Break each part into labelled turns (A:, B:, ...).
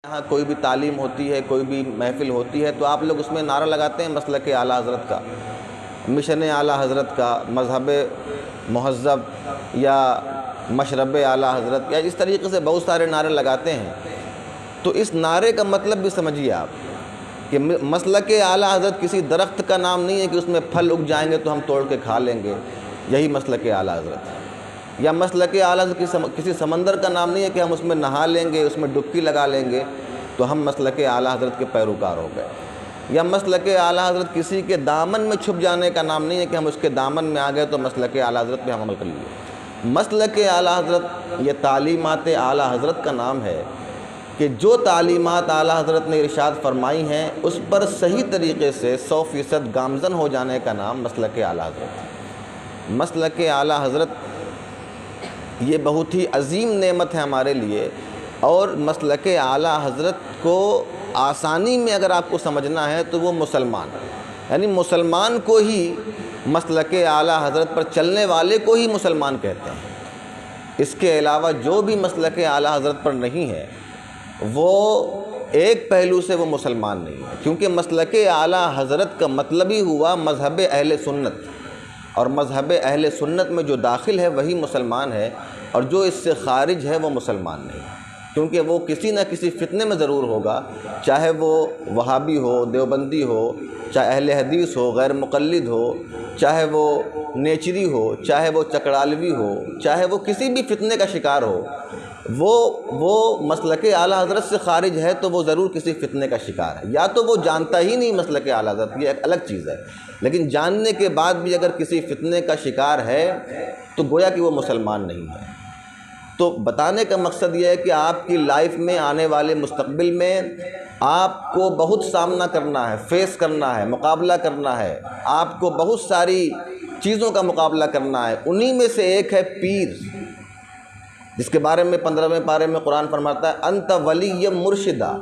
A: یہاں کوئی بھی تعلیم ہوتی ہے، کوئی بھی محفل ہوتی ہے تو آپ لوگ اس میں نعرہ لگاتے ہیں مسلک اعلیٰ حضرت کا، مشن اعلیٰ حضرت کا، مذہب مہذب یا مشرب اعلیٰ حضرت یا اس طریقے سے بہت سارے نعرے لگاتے ہیں۔ تو اس نعرے کا مطلب بھی سمجھیے آپ کہ مسلک اعلیٰ حضرت کسی درخت کا نام نہیں ہے کہ اس میں پھل اگ جائیں گے تو ہم توڑ کے کھا لیں گے، یہی مسلک اعلیٰ حضرت ہے۔ یا مسلک اعلیٰ حضرت کسی سمندر کا نام نہیں ہے کہ ہم اس میں نہا لیں گے، اس میں ڈبکی لگا لیں گے تو ہم مسلک اعلیٰ حضرت کے پیروکار ہو گئے۔ یا مسلک اعلیٰ حضرت کسی کے دامن میں چھپ جانے کا نام نہیں ہے کہ ہم اس کے دامن میں آ گئے تو مسلک اعلیٰ حضرت پہ ہم عمل کر لیے۔ مسلک اعلیٰ حضرت یہ تعلیمات اعلیٰ حضرت کا نام ہے کہ جو تعلیمات اعلیٰ حضرت نے ارشاد فرمائی ہیں اس پر صحیح طریقے سے 100% گامزن ہو جانے کا نام مسلک اعلیٰ حضرت ہے۔ مسلک اعلیٰ حضرت یہ بہت ہی عظیم نعمت ہے ہمارے لیے، اور مسلک اعلیٰ حضرت کو آسانی میں اگر آپ کو سمجھنا ہے تو وہ مسلمان، یعنی مسلمان کو ہی مسلک اعلیٰ حضرت پر چلنے والے کو ہی مسلمان کہتے ہیں۔ اس کے علاوہ جو بھی مسلک اعلیٰ حضرت پر نہیں ہے وہ ایک پہلو سے وہ مسلمان نہیں ہے، کیونکہ مسلک اعلیٰ حضرت کا مطلب ہی ہوا مذہب اہل سنت، اور مذہب اہل سنت میں جو داخل ہے وہی مسلمان ہے، اور جو اس سے خارج ہے وہ مسلمان نہیں، کیونکہ وہ کسی نہ کسی فتنے میں ضرور ہوگا، چاہے وہ وہابی ہو، دیوبندی ہو، چاہے اہل حدیث ہو، غیر مقلد ہو، چاہے وہ نیچری ہو، چاہے وہ چکڑالوی ہو، چاہے وہ کسی بھی فتنے کا شکار ہو، وہ مسلک اعلیٰ حضرت سے خارج ہے تو وہ ضرور کسی فتنے کا شکار ہے، یا تو وہ جانتا ہی نہیں مسلک اعلیٰ حضرت، یہ ایک الگ چیز ہے، لیکن جاننے کے بعد بھی اگر کسی فتنے کا شکار ہے تو گویا کہ وہ مسلمان نہیں ہے۔ تو بتانے کا مقصد یہ ہے کہ آپ کی لائف میں آنے والے مستقبل میں آپ کو بہت سامنا کرنا ہے، فیس کرنا ہے، مقابلہ کرنا ہے، آپ کو بہت ساری چیزوں کا مقابلہ کرنا ہے، انہی میں سے ایک ہے پیر، جس کے بارے میں 15ویں پارے میں قرآن فرماتا ہے انت ولی مرشدہ۔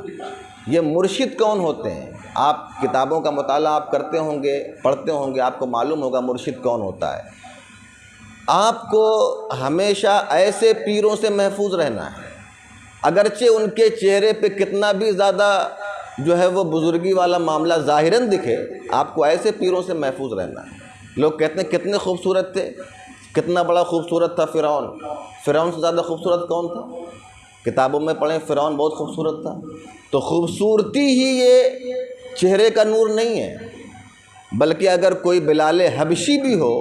A: یہ مرشد کون ہوتے ہیں؟ آپ کتابوں کا مطالعہ آپ کرتے ہوں گے، پڑھتے ہوں گے، آپ کو معلوم ہوگا مرشد کون ہوتا ہے۔ آپ کو ہمیشہ ایسے پیروں سے محفوظ رہنا ہے، اگرچہ ان کے چہرے پہ کتنا بھی زیادہ جو ہے وہ بزرگی والا معاملہ ظاہراً دکھے، آپ کو ایسے پیروں سے محفوظ رہنا ہے۔ لوگ کہتے ہیں کتنے خوبصورت تھے، کتنا بڑا خوبصورت تھا فرعون، فرعون سے زیادہ خوبصورت کون تھا؟ کتابوں میں پڑھیں فرعون بہت خوبصورت تھا۔ تو خوبصورتی ہی یہ چہرے کا نور نہیں ہے، بلکہ اگر کوئی بلال حبشی بھی ہو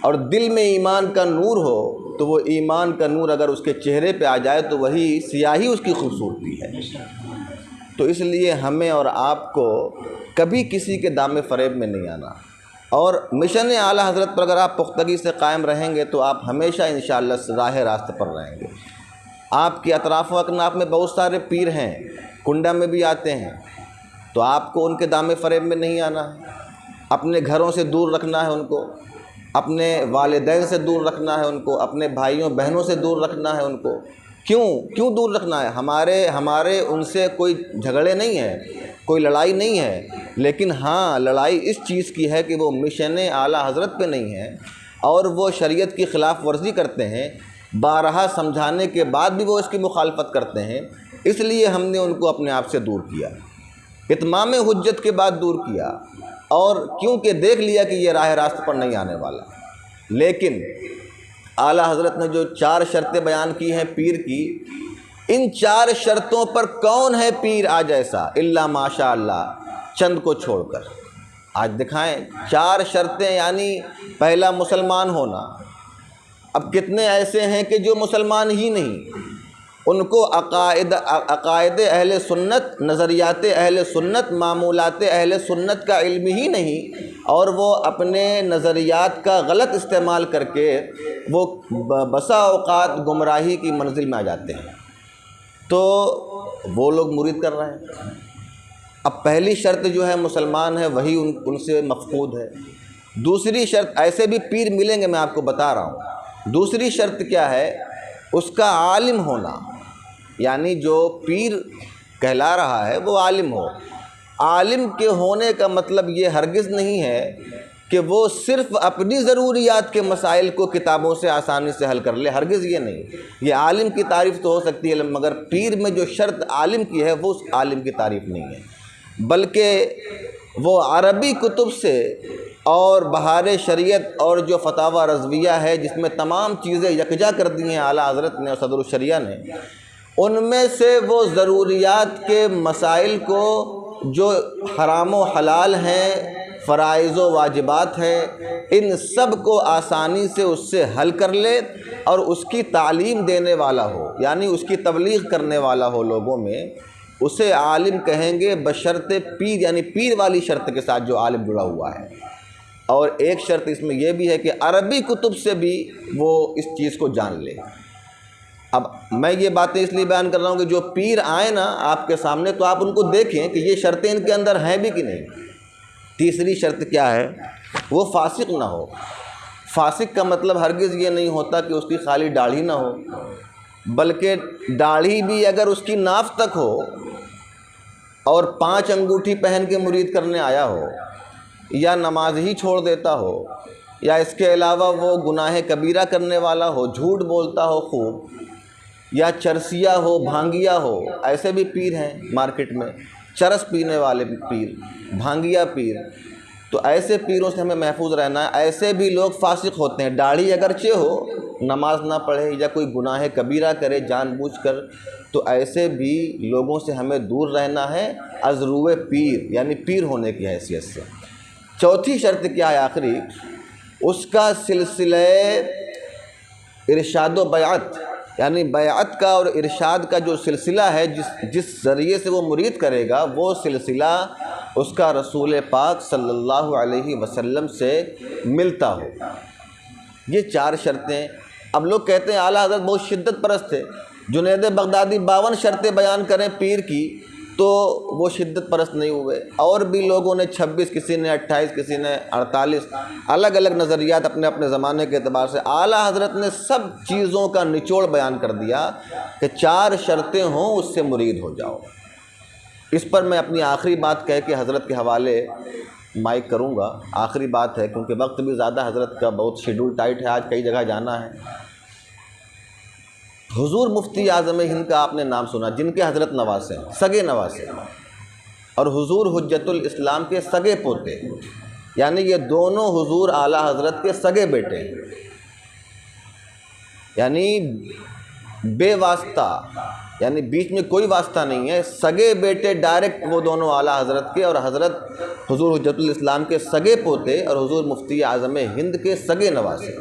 A: اور دل میں ایمان کا نور ہو تو وہ ایمان کا نور اگر اس کے چہرے پہ آ جائے تو وہی سیاہی اس کی خوبصورتی ہے۔ تو اس لیے ہمیں اور آپ کو کبھی کسی کے دام فریب میں نہیں آنا، اور مشن اعلیٰ حضرت پر اگر آپ پختگی سے قائم رہیں گے تو آپ ہمیشہ انشاءاللہ راہ راست پر رہیں گے۔ آپ کے اطراف و اکناف میں بہت سارے پیر ہیں، کنڈا میں بھی آتے ہیں، تو آپ کو ان کے دام فریب میں نہیں آنا ہے، اپنے گھروں سے دور رکھنا ہے ان کو، اپنے والدین سے دور رکھنا ہے ان کو، اپنے بھائیوں بہنوں سے دور رکھنا ہے ان کو۔ کیوں دور رکھنا ہے؟ ہمارے ان سے کوئی جھگڑے نہیں ہیں، کوئی لڑائی نہیں ہے، لیکن ہاں لڑائی اس چیز کی ہے کہ وہ مشن اعلیٰ حضرت پہ نہیں ہے اور وہ شریعت کی خلاف ورزی کرتے ہیں، بارہا سمجھانے کے بعد بھی وہ اس کی مخالفت کرتے ہیں، اس لیے ہم نے ان کو اپنے آپ سے دور کیا، اتمام حجت کے بعد دور کیا، اور کیونکہ دیکھ لیا کہ یہ راہ راست پر نہیں آنے والا۔ لیکن اعلیٰ حضرت نے جو 4 شرطیں بیان کی ہیں پیر کی، ان 4 شرطوں پر کون ہے پیر آج ایسا الا ماشاء اللہ، چند کو چھوڑ کر؟ آج دکھائیں 4 شرطیں، یعنی پہلا مسلمان ہونا۔ اب کتنے ایسے ہیں کہ جو مسلمان ہی نہیں، ان کو عقائد اہل سنت، نظریات اہل سنت، معمولات اہل سنت کا علم ہی نہیں، اور وہ اپنے نظریات کا غلط استعمال کر کے وہ بسا اوقات گمراہی کی منزل میں آ جاتے ہیں، تو وہ لوگ مرید کر رہے ہیں۔ اب پہلی شرط جو ہے مسلمان ہے وہی ان سے مفقود ہے۔ دوسری شرط، ایسے بھی پیر ملیں گے میں آپ کو بتا رہا ہوں، دوسری شرط کیا ہے؟ اس کا عالم ہونا، یعنی جو پیر کہلا رہا ہے وہ عالم ہو۔ عالم کے ہونے کا مطلب یہ ہرگز نہیں ہے کہ وہ صرف اپنی ضروریات کے مسائل کو کتابوں سے آسانی سے حل کر لے، ہرگز یہ نہیں۔ یہ عالم کی تعریف تو ہو سکتی ہے، مگر پیر میں جو شرط عالم کی ہے وہ اس عالم کی تعریف نہیں ہے، بلکہ وہ عربی کتب سے اور بہار شریعت اور جو فتاوی رضویہ ہے جس میں تمام چیزیں یکجا کر دی ہیں اعلیٰ حضرت نے اور صدر الشریعہ نے، ان میں سے وہ ضروریات کے مسائل کو جو حرام و حلال ہیں، فرائض و واجبات ہیں، ان سب کو آسانی سے اس سے حل کر لے اور اس کی تعلیم دینے والا ہو، یعنی اس کی تبلیغ کرنے والا ہو لوگوں میں، اسے عالم کہیں گے، بشرط پیر، یعنی پیر والی شرط کے ساتھ جو عالم جڑا ہوا ہے۔ اور ایک شرط اس میں یہ بھی ہے کہ عربی کتب سے بھی وہ اس چیز کو جان لے۔ اب میں یہ باتیں اس لیے بیان کر رہا ہوں کہ جو پیر آئیں نا آپ کے سامنے تو آپ ان کو دیکھیں کہ یہ شرطیں ان کے اندر ہیں بھی کہ نہیں۔ تیسری شرط کیا ہے؟ وہ فاسق نہ ہو۔ فاسق کا مطلب ہرگز یہ نہیں ہوتا کہ اس کی خالی داڑھی نہ ہو، بلکہ داڑھی بھی اگر اس کی ناف تک ہو اور 5 انگوٹھی پہن کے مرید کرنے آیا ہو، یا نماز ہی چھوڑ دیتا ہو، یا اس کے علاوہ وہ گناہ کبیرہ کرنے والا ہو، جھوٹ بولتا ہو خوب، یا چرسیا ہو، بھانگیا ہو، ایسے بھی پیر ہیں مارکیٹ میں، چرس پینے والے پیر، بھانگیا پیر، تو ایسے پیروں سے ہمیں محفوظ رہنا ہے۔ ایسے بھی لوگ فاسق ہوتے ہیں، داڑھی اگرچہ ہو، نماز نہ پڑھے یا کوئی گناہ کبیرہ کرے جان بوجھ کر، تو ایسے بھی لوگوں سے ہمیں دور رہنا ہے از روئے پیر، یعنی پیر ہونے کی حیثیت سے۔ چوتھی شرط کیا ہے آخری؟ اس کا سلسلہ ارشاد و بیعت، یعنی بیعت کا اور ارشاد کا جو سلسلہ ہے جس ذریعے سے وہ مرید کرے گا، وہ سلسلہ اس کا رسول پاک صلی اللہ علیہ وسلم سے ملتا ہو۔ یہ 4 شرطیں۔ اب لوگ کہتے ہیں اعلیٰ حضرت بہت شدت پرست تھے، جنید بغدادی 52 شرطیں بیان کریں پیر کی تو وہ شدت پرست نہیں ہوئے، اور بھی لوگوں نے 26، کسی نے 28، کسی نے 48، الگ الگ نظریات اپنے اپنے زمانے کے اعتبار سے۔ اعلیٰ حضرت نے سب چیزوں کا نچوڑ بیان کر دیا کہ 4 شرطیں ہوں اس سے مرید ہو جاؤ۔ اس پر میں اپنی آخری بات کہہ کے حضرت کے حوالے مائک کروں گا۔ آخری بات ہے کیونکہ وقت بھی زیادہ حضرت کا بہت شیڈول ٹائٹ ہے، آج کئی جگہ جانا ہے۔ حضور مفتی اعظم ہند کا آپ نے نام سنا، جن کے حضرت نواسے ہیں، سگے نواسے، اور حضور حجت الاسلام کے سگے پوتے، یعنی یہ دونوں حضور اعلیٰ حضرت کے سگے بیٹے ہیں، یعنی بے واسطہ، یعنی بیچ میں کوئی واسطہ نہیں ہے، سگے بیٹے ڈائریکٹ وہ دونوں اعلیٰ حضرت کے، اور حضرت حضور حجت الاسلام کے سگے پوتے اور حضور مفتی اعظم ہند کے سگے نواسے۔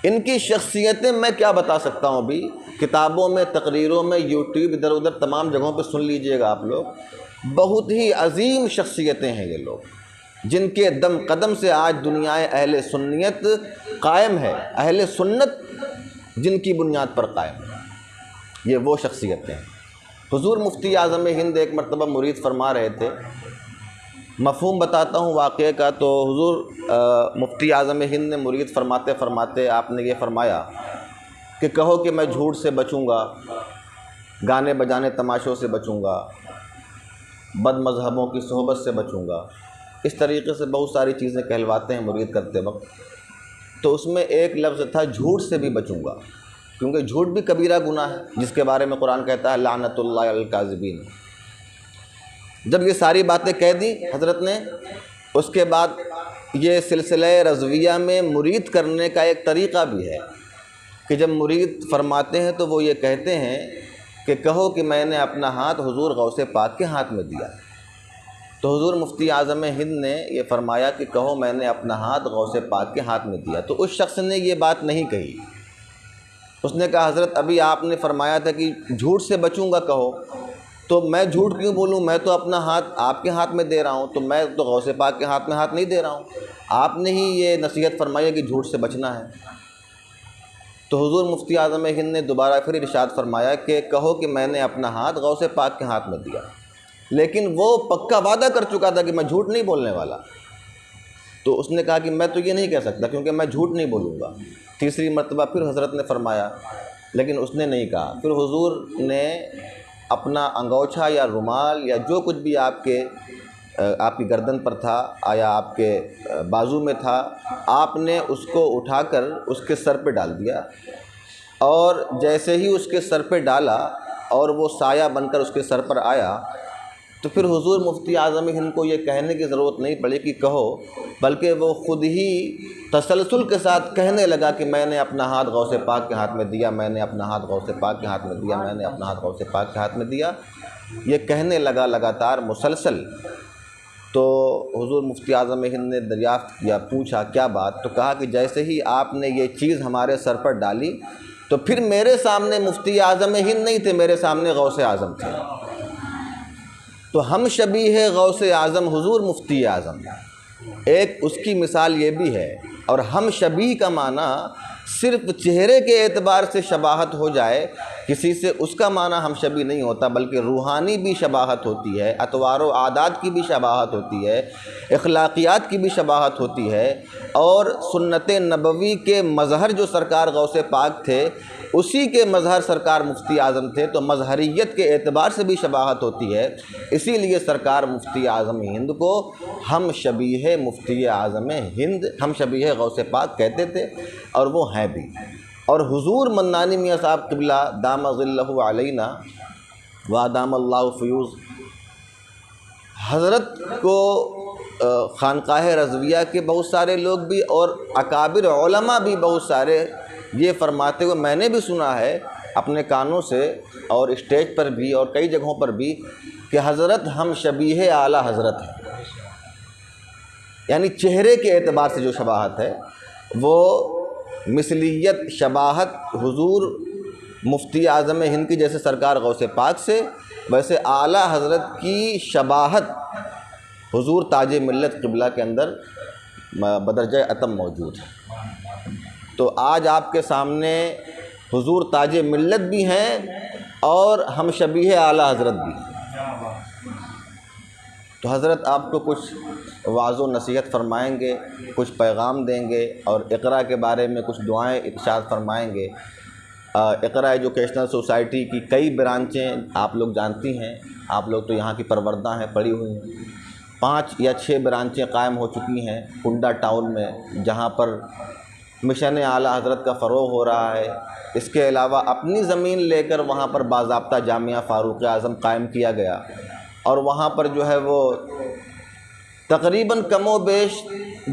A: ان کی شخصیتیں میں کیا بتا سکتا ہوں، ابھی کتابوں میں، تقریروں میں، یوٹیوب، ادھر ادھر تمام جگہوں پہ سن لیجئے گا آپ لوگ۔ بہت ہی عظیم شخصیتیں ہیں یہ لوگ، جن کے دم قدم سے آج دنیا اہل سنیت قائم ہے، اہل سنت جن کی بنیاد پر قائم ہے، یہ وہ شخصیتیں ہیں۔ حضور مفتی اعظم ہند ایک مرتبہ مرید فرما رہے تھے، مفہوم بتاتا ہوں واقعے کا۔ تو حضور مفتی اعظم ہند نے مرید فرماتے فرماتے آپ نے یہ فرمایا کہ کہو کہ میں جھوٹ سے بچوں گا، گانے بجانے تماشوں سے بچوں گا، بد مذہبوں کی صحبت سے بچوں گا۔ اس طریقے سے بہت ساری چیزیں کہلواتے ہیں مرید کرتے وقت، تو اس میں ایک لفظ تھا جھوٹ سے بھی بچوں گا، کیونکہ جھوٹ بھی کبیرہ گناہ ہے، جس کے بارے میں قرآن کہتا ہے لعنت اللہ علی الکاذبین۔ جب یہ ساری باتیں کہہ دی حضرت نے، اس کے بعد یہ سلسلہ رضویہ میں مرید کرنے کا ایک طریقہ بھی ہے کہ جب مرید فرماتے ہیں تو وہ یہ کہتے ہیں کہ کہو کہ میں نے اپنا ہاتھ حضور غوث پاک کے ہاتھ میں دیا۔ تو حضور مفتی اعظم ہند نے یہ فرمایا کہ کہو میں نے اپنا ہاتھ غوث پاک کے ہاتھ میں دیا۔ تو اس شخص نے یہ بات نہیں کہی، اس نے کہا حضرت ابھی آپ نے فرمایا تھا کہ جھوٹ سے بچوں گا کہو، تو میں جھوٹ کیوں بولوں، میں تو اپنا ہاتھ آپ کے ہاتھ میں دے رہا ہوں، تو میں تو غوث پاک کے ہاتھ میں ہاتھ نہیں دے رہا ہوں، آپ نے ہی یہ نصیحت فرمائی ہے کہ جھوٹ سے بچنا ہے۔ تو حضور مفتی اعظم ہند نے دوبارہ پھر ارشاد فرمایا کہ کہو کہ میں نے اپنا ہاتھ غوث پاک کے ہاتھ میں دیا، لیکن وہ پکا وعدہ کر چکا تھا کہ میں جھوٹ نہیں بولنے والا۔ تو اس نے کہا کہ میں تو یہ نہیں کہہ سکتا کیونکہ میں جھوٹ نہیں بولوں گا۔ تیسری مرتبہ پھر حضرت نے فرمایا، لیکن اس نے نہیں کہا۔ پھر حضور نے اپنا انگوچھا یا رومال یا جو کچھ بھی آپ کے آپ کی گردن پر تھا، آیا آپ کے بازو میں تھا، آپ نے اس کو اٹھا کر اس کے سر پہ ڈال دیا، اور جیسے ہی اس کے سر پہ ڈالا اور وہ سایہ بن کر اس کے سر پر آیا، تو پھر حضور مفتی اعظم ہند کو یہ کہنے کی ضرورت نہیں پڑی کہ کہو، بلکہ وہ خود ہی تسلسل کے ساتھ کہنے لگا کہ میں نے اپنا ہاتھ غوث پاک کے ہاتھ میں دیا، میں نے اپنا ہاتھ غوث پاک کے ہاتھ میں دیا، میں نے اپنا ہاتھ غوث پاک کے ہاتھ میں دیا، یہ کہنے لگا لگاتار مسلسل۔ تو حضور مفتی اعظم ہند نے دریافت کیا، پوچھا کیا بات، تو کہا کہ جیسے ہی آپ نے یہ چیز ہمارے سر پر ڈالی تو پھر میرے سامنے مفتی اعظم ہند نہیں تھے، میرے سامنے غوث اعظم تھے۔ تو ہم شبیہ غوث اعظم حضور مفتی اعظم، ایک اس کی مثال یہ بھی ہے۔ اور ہم شبیہ کا معنی صرف چہرے کے اعتبار سے شباہت ہو جائے کسی سے، اس کا معنی ہم شبیہ نہیں ہوتا، بلکہ روحانی بھی شباہت ہوتی ہے، اطوار و عادات کی بھی شباہت ہوتی ہے، اخلاقیات کی بھی شباہت ہوتی ہے، اور سنت نبوی کے مظہر جو سرکار غوث پاک تھے اسی کے مظہر سرکار مفتی اعظم تھے، تو مظہریت کے اعتبار سے بھی شباہت ہوتی ہے۔ اسی لیے سرکار مفتی اعظم ہند کو ہم شبیہ مفتی اعظم ہند، ہم شبیہ غوث پاک کہتے تھے، اور وہ ہیں بھی۔ اور حضور منانی میاں صاحب قبلہ دام ظلہ علینا وادام اللہ فیوز، حضرت کو خانقاہ رضویہ کے بہت سارے لوگ بھی اور اکابر علماء بھی بہت سارے یہ فرماتے ہوئے میں نے بھی سنا ہے اپنے کانوں سے، اور اسٹیج پر بھی اور کئی جگہوں پر بھی، کہ حضرت ہم شبیہ اعلیٰ حضرت ہیں، یعنی چہرے کے اعتبار سے جو شباہت ہے وہ مثلیت شباہت حضور مفتی اعظم ہند کی جیسے سرکار غوث پاک سے، ویسے اعلیٰ حضرت کی شباہت حضور تاج ملت قبلہ کے اندر بدرجہ اتم موجود ہے۔ تو آج آپ کے سامنے حضور تاج ملت بھی ہیں اور ہم شبیہ اعلیٰ حضرت بھی ہیں۔ تو حضرت آپ کو کچھ وعظ و نصیحت فرمائیں گے، کچھ پیغام دیں گے، اور اقرا کے بارے میں کچھ دعائیں ارشاد فرمائیں گے۔ اقرا ایجوکیشنل سوسائٹی کی کئی برانچیں آپ لوگ جانتی ہیں، آپ لوگ تو یہاں کی پروردہ ہیں، پڑھی ہوئی ہیں۔ 5 یا 6 برانچیں قائم ہو چکی ہیں کنڈا ٹاؤن میں، جہاں پر مشن اعلیٰ حضرت کا فروغ ہو رہا ہے۔ اس کے علاوہ اپنی زمین لے کر وہاں پر باضابطہ جامعہ فاروق اعظم قائم کیا گیا، اور وہاں پر جو ہے وہ تقریباً کم و بیش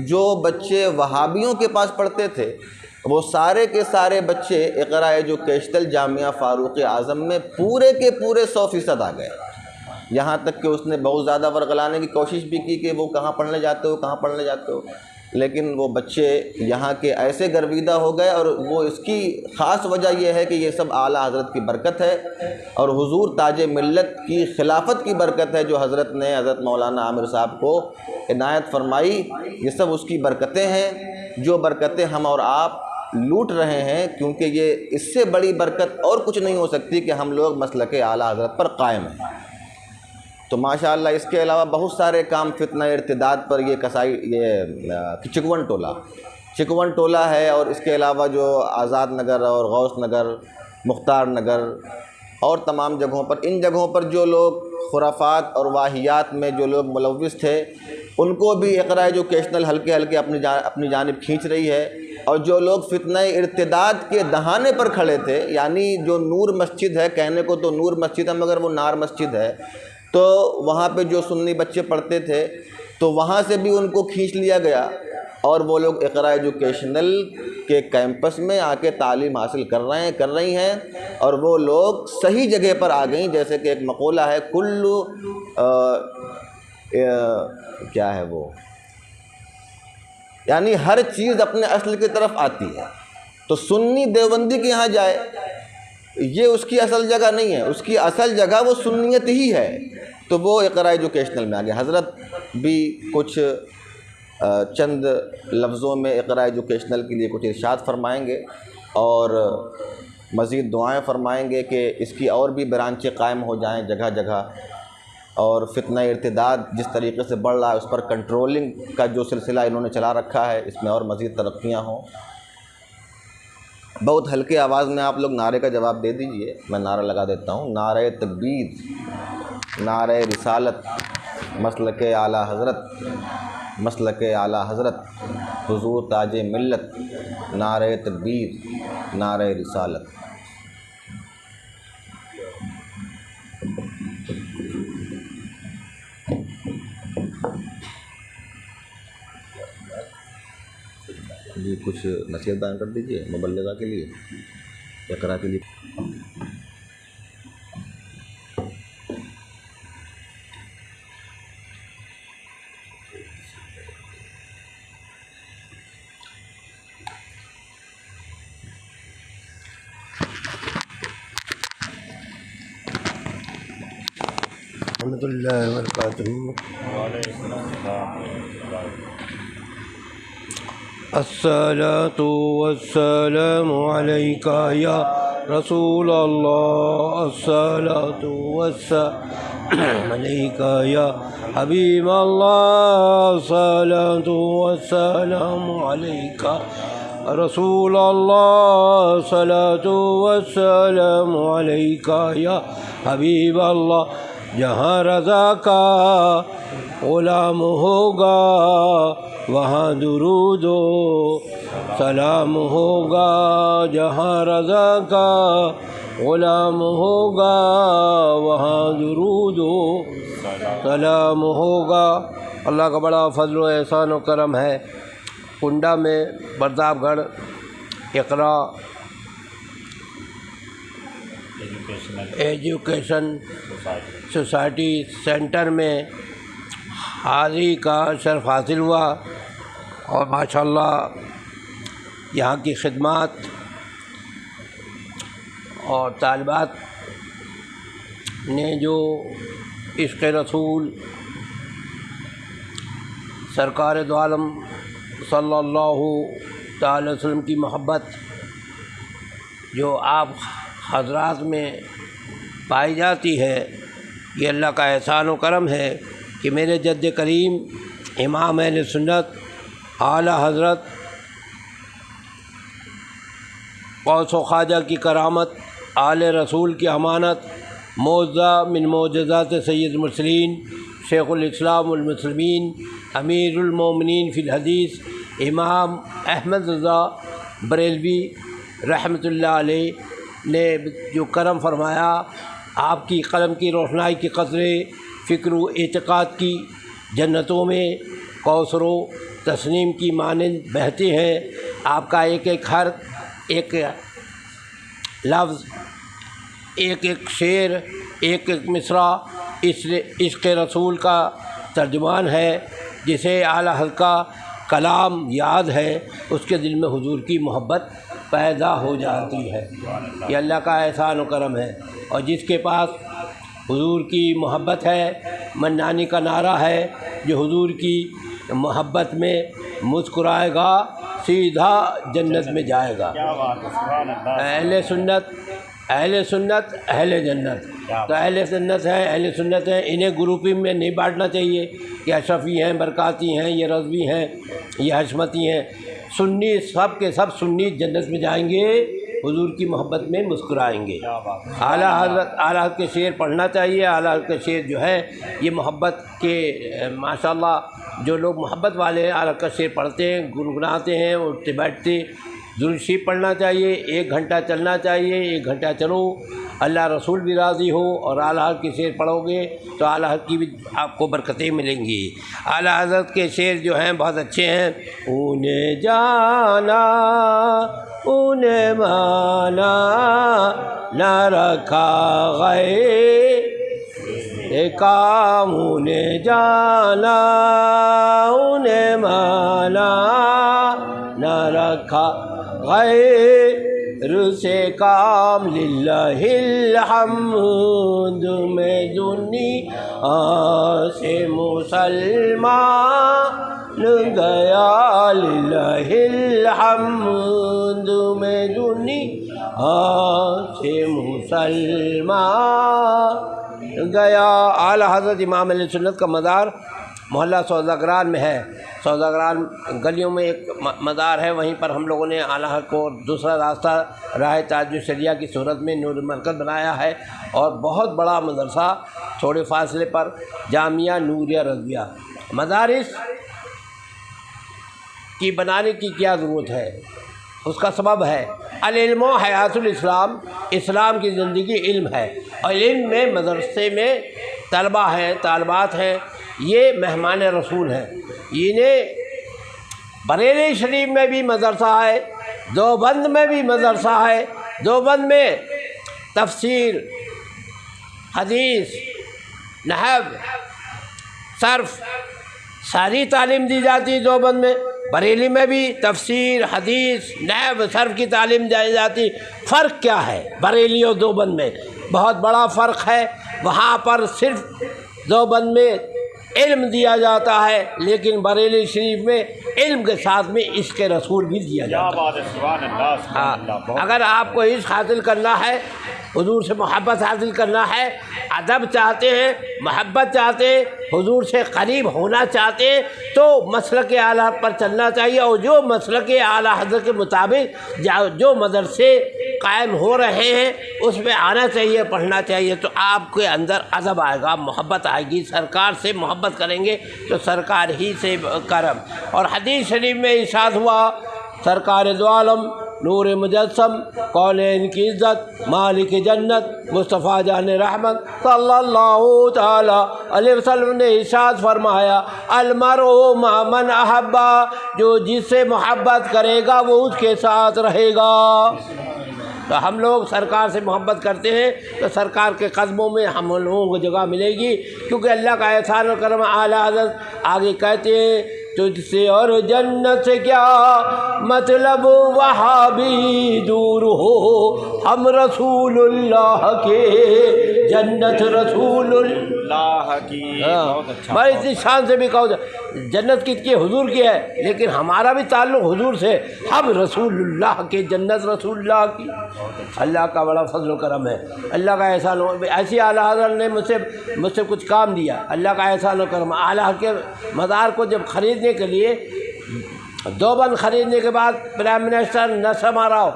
A: جو بچے وہابیوں کے پاس پڑھتے تھے وہ سارے کے سارے بچے اقرا ایجوکیشنل جامعہ فاروق اعظم میں پورے کے پورے 100% آ گئے۔ یہاں تک کہ اس نے بہت زیادہ ورغلانے کی کوشش بھی کی کہ وہ کہاں پڑھنے جاتے ہو، کہاں پڑھنے جاتے ہو، لیکن وہ بچے یہاں کے ایسے گرویدہ ہو گئے، اور وہ اس کی خاص وجہ یہ ہے کہ یہ سب اعلیٰ حضرت کی برکت ہے، اور حضور تاج ملت کی خلافت کی برکت ہے جو حضرت نے حضرت مولانا عامر صاحب کو عنایت فرمائی۔ یہ سب اس کی برکتیں ہیں، جو برکتیں ہم اور آپ لوٹ رہے ہیں، کیونکہ یہ اس سے بڑی برکت اور کچھ نہیں ہو سکتی کہ ہم لوگ مسلک اعلیٰ حضرت پر قائم ہیں۔ تو ماشاءاللہ اس کے علاوہ بہت سارے کام فتنہ ارتداد پر، یہ چکون ٹولہ ہے، اور اس کے علاوہ جو آزاد نگر اور غوث نگر، مختار نگر اور تمام جگہوں پر، ان جگہوں پر جو لوگ خرافات اور واہیات میں جو لوگ ملوث تھے ان کو بھی اقرا ایجوکیشنل ہلکے ہلکے اپنی جانب کھینچ رہی ہے، اور جو لوگ فتنہ ارتداد کے دہانے پر کھڑے تھے، یعنی جو نور مسجد ہے، کہنے کو تو نور مسجد ہے مگر وہ نار مسجد ہے، تو وہاں پہ جو سنی بچے پڑھتے تھے تو وہاں سے بھی ان کو کھینچ لیا گیا، اور وہ لوگ اقرا ایجوکیشنل کے کیمپس میں آ کے تعلیم حاصل کر رہی ہیں، اور وہ لوگ صحیح جگہ پر آ گئیں۔ جیسے کہ ایک مقولہ ہے، کیا ہے وہ، یعنی ہر چیز اپنے اصل کی طرف آتی ہے، تو سنی دیوبندی کے یہاں جائے یہ اس کی اصل جگہ نہیں ہے، اس کی اصل جگہ وہ سنیت ہی ہے، تو وہ اقرا ایجوکیشنل میں آ گیا۔ حضرت بھی کچھ چند لفظوں میں اقرا ایجوکیشنل کے لیے کچھ ارشاد فرمائیں گے، اور مزید دعائیں فرمائیں گے کہ اس کی اور بھی برانچیں قائم ہو جائیں جگہ جگہ، اور فتنہ ارتداد جس طریقے سے بڑھ رہا ہے اس پر کنٹرولنگ کا جو سلسلہ انہوں نے چلا رکھا ہے، اس میں اور مزید ترقیاں ہوں۔ بہت ہلکے آواز میں آپ لوگ نعرے کا جواب دے دیجئے، میں نعرہ لگا دیتا ہوں۔ نعرہ تکبیر، نعرہ رسالت، مسلک اعلیٰ حضرت، مسلک اعلیٰ حضرت، حضور تاج ملت، نعرہ تکبیر، نعرہ رسالت۔ جی کچھ نصیحت بیان کر دیجیے مبلغہ کے لیے، اقرا کے لیے۔
B: رحمۃ اللہ وبرکاتہ۔ الصلاۃ والسلام علیک یا رسول اللہ، الصلاۃ والسلام علیک یا حبیب اللہ، الصلاۃ والسلام علیک رسول اللہ، الصلاۃ والسلام علیک یا حبیب اللہ۔ جہاں رضا کا غلام ہوگا وہاں درود و سلام ہوگا، جہاں رضا کا غلام ہوگا وہاں درود و سلام ہوگا۔ اللہ کا بڑا فضل و احسان و کرم ہے، کنڈا میں پرتاپ گڑھ اقرا ایجوکیشن سوسائٹی سینٹر میں حاضری کا شرف حاصل ہوا، اور ماشاءاللہ یہاں کی خدمات اور طالبات نے جو عشق رسول سرکار دو عالم صلی اللہ تعالی وسلم کی محبت جو آپ حضرات میں پائی جاتی ہے، یہ اللہ کا احسان و کرم ہے کہ میرے جد کریم امام اہل سنت اعلیٰ حضرت غوث و خواجہ کی کرامت، آل رسول کی امانت، معجزہ من معجزات سید المرسلین، شیخ الاسلام والمسلمین، امیر المومنین فی الحدیث، امام احمد رضا بریلوی رحمۃ اللہ علیہ نے جو کرم فرمایا، آپ کی قلم کی روشنائی کے قطرے فکر و اعتقاد کی جنتوں میں کوثر و تسنیم کی مانند بہتے ہیں۔ آپ کا ایک ایک حرف، ایک لفظ، ایک ایک شعر، ایک ایک مصرع عشق رسول کا ترجمان ہے۔ جسے اعلیٰ حضرت کا کلام یاد ہے، اس کے دل میں حضور کی محبت پیدا ہو جاتی ہے۔ یہ اللہ کا احسان و کرم ہے۔ اور جس کے پاس حضور کی محبت ہے، منانی کا نعرہ ہے، جو حضور کی محبت میں مسکرائے گا سیدھا جنت میں جائے گا۔ اہل سنت، اہل سنت، اہل جنت۔ تو اہل سنت ہیں، اہل سنت ہیں، انہیں گروپنگ میں نہیں بانٹنا چاہیے کہ اشرفی ہیں، برکاتی ہیں، یہ رضوی ہیں، یہ حشمتی ہیں۔ سنی سب کے سب سنی جنت میں جائیں گے، حضور کی محبت میں مسکرائیں گے۔ اعلیٰ حضرت کے شعر پڑھنا چاہیے۔ اعلیٰ حضرت کے شعر جو ہے یہ محبت کے ماشاءاللہ جو لوگ محبت والے ہیں، اعلیٰ کا شعر پڑھتے ہیں، گنگناتے ہیں، اٹھتے بیٹھتے، ضرور شریف پڑھنا چاہیے۔ 1 گھنٹہ چلنا چاہیے، 1 گھنٹہ چلو، اللہ رسول بھی راضی ہو، اور اعلیٰ حضرت کے شعر پڑھو گے تو اعلیٰ حضرت کی بھی آپ کو برکتیں ملیں گی۔ اعلیٰ حضرت کے شعر جو ہیں بہت اچھے ہیں۔ انہیں جانا انہیں مانا نہ رکھا غیر کام، انہیں جانا انہیں مانا نہ رکھا غیر سے کام، للہ الحمد میں دنیا سے مسلمان گیا، للہ الحمد میں دنیا سے مسلمان گیا۔ اعلیٰ حضرت امام علیہ سنت کا مزار محلہ سوداگران میں ہے، سوداگران گلیوں میں ایک مزار ہے، وہیں پر ہم لوگوں نے اعلیٰ حضرت کو دوسرا راستہ راہ تاج الشریعہ کی صورت میں نور مرکز بنایا ہے، اور بہت بڑا مدرسہ تھوڑے فاصلے پر جامعہ نوریہ رضویہ۔ مدارس کی بنانے کی کیا ضرورت ہے؟ اس کا سبب ہے العلم و حیات الاسلام، اسلام کی زندگی علم ہے، اور علم میں مدرسے میں طلبہ ہیں، طالبات ہیں، یہ مہمان رسول ہیں۔ انہیں بریلی شریف میں بھی مدرسہ ہے، دیوبند میں بھی مدرسہ ہے، دیوبند میں تفسیر، حدیث، نحو، صرف ساری تعلیم دی جاتی ہے دیوبند میں۔ بریلی میں بھی تفسیر، حدیث، نحو، صرف کی تعلیم دی جاتی۔ فرق کیا ہے بریلی اور دیوبند میں؟ بہت بڑا فرق ہے۔ وہاں پر صرف دیوبند میں علم دیا جاتا ہے، لیکن بریلی شریف میں علم کے ساتھ میں عشق رسول بھی دیا جاتا ہے۔ ہاں، اگر آپ کو عشق حاصل کرنا ہے، حضور سے محبت حاصل کرنا ہے، ادب چاہتے ہیں، محبت چاہتے ہیں، حضور سے قریب ہونا چاہتے ہیں، تو مسلک اعلیٰ پر چلنا چاہیے، اور جو مسلک اعلیٰ حضرت کے مطابق جو مدرسے قائم ہو رہے ہیں اس میں آنا چاہیے، پڑھنا چاہیے، تو آپ کے اندر ادب آئے گا، محبت آئے گی۔ سرکار سے محبت کریں گے تو سرکار ہی سے کرم۔ اور حدیث شریف میں ارشاد ہوا، سرکار دو عالم، نور مجسم، کونین کی عزت، مالک جنت، مصطفیٰ جان رحمت صلی اللہ تعالی علیہ وسلم نے ارشاد فرمایا، المرء مع من احبا، جو جس سے محبت کرے گا وہ اس کے ساتھ رہے گا۔ تو ہم لوگ سرکار سے محبت کرتے ہیں تو سرکار کے قدموں میں ہم لوگوں کو جگہ ملے گی، کیونکہ اللہ کا احسان و کرم۔ اعلیٰ حضرت آگے کہتے ہیں، تجھ سے اور جنت سے کیا مطلب وہاں بھی دور ہو، ہم رسول اللہ کے، جنت رسول اللہ کی۔ میں اتنی شان سے بھی کہوں، جنت کس کی؟ حضور کی ہے، لیکن ہمارا بھی تعلق حضور سے، ہم رسول اللہ کے، جنت رسول اللہ کی۔ اللہ کا بڑا فضل و کرم ہے، اللہ کا احسان۔ ایسی اعلیٰ حضرت نے مجھ سے کچھ کام دیا، اللہ کا احسان و کرم۔ اعلیٰ کے مزار کو جب خریدنے کے لیے، دیوبند خریدنے کے بعد پرائم منسٹر نرسمہا راؤ،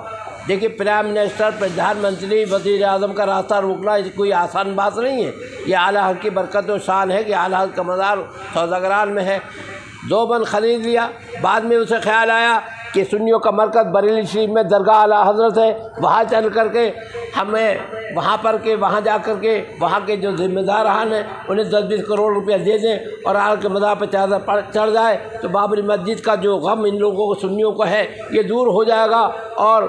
B: دیکھیے پرائم منسٹر، پردھان منتری، وزیر اعظم کا راستہ روکنا کوئی آسان بات نہیں ہے۔ یہ اعلیٰ کی برکت و شان ہے کہ اعلیٰ کا مزار سوداگران میں ہے۔ دیوبند خرید لیا، بعد میں اسے خیال آیا کہ سنیوں کا مرکز بریلی شریف میں درگاہ اعلیٰ حضرت ہے، وہاں چل کر کے ہمیں وہاں جا کر کے وہاں کے جو ذمہ داران ہیں انہیں 10-20 کروڑ روپیہ دے دیں اور اعلیٰ کے مزار پہ چڑھ جائے تو بابری مسجد کا جو غم ان لوگوں کو، سنیوں کو ہے، یہ دور ہو جائے گا، اور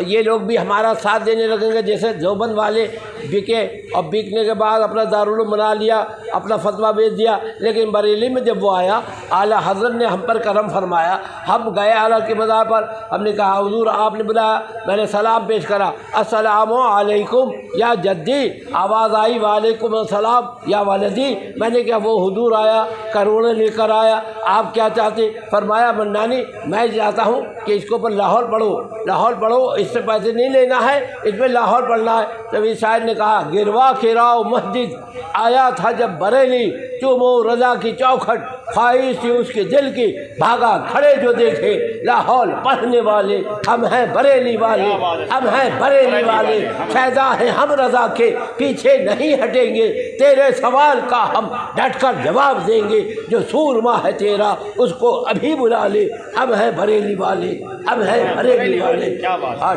B: یہ لوگ بھی ہمارا ساتھ دینے لگیں گے۔ جیسے دیوبند والے بکے، اور بکنے کے بعد اپنا دارالعلوم بنا لیا، اپنا فتویٰ بیچ دیا، لیکن بریلی میں جب وہ آیا، اعلیٰ حضرت نے ہم پر کرم فرمایا۔ ہم گئے اعلیٰ کے مزار پر، ہم نے کہا حضور آپ نے بلایا، میں نے سلام پیش کرا، السلام علیکم یا جدی، آواز آئی وعلیکم السلام یا والدی۔ میں نے کہا وہ حضور آیا، کروڑیں لے کر آیا، آپ کیا چاہتے؟ فرمایا منانی میں چاہتا ہوں کہ اس کے اوپر لاہور پڑھو، اس سے پیسے نہیں لینا ہے، اس میں لاہور پڑھنا ہے۔ تب اس شاعر نے کہا، گروا کھیراؤ مسجد آیا تھا جب بریلی، چومو رضا کی چوکھٹ، خواہش تھی اس کے دل کی، بھاگا کھڑے جو دیکھے لاہور پڑھنے والے، ہم ہیں بریلی والے، ہم ہیں بریلی والے، فیضا ہیں ہم رضا کے، پیچھے نہیں ہٹیں گے، تیرے سوال کا ہم ڈٹ کر جواب دیں گے، جو سورما ہے تیرا اس کو ابھی بلا لے، ہم ہیں بریلی والے، ہم ہیں بریلی والے،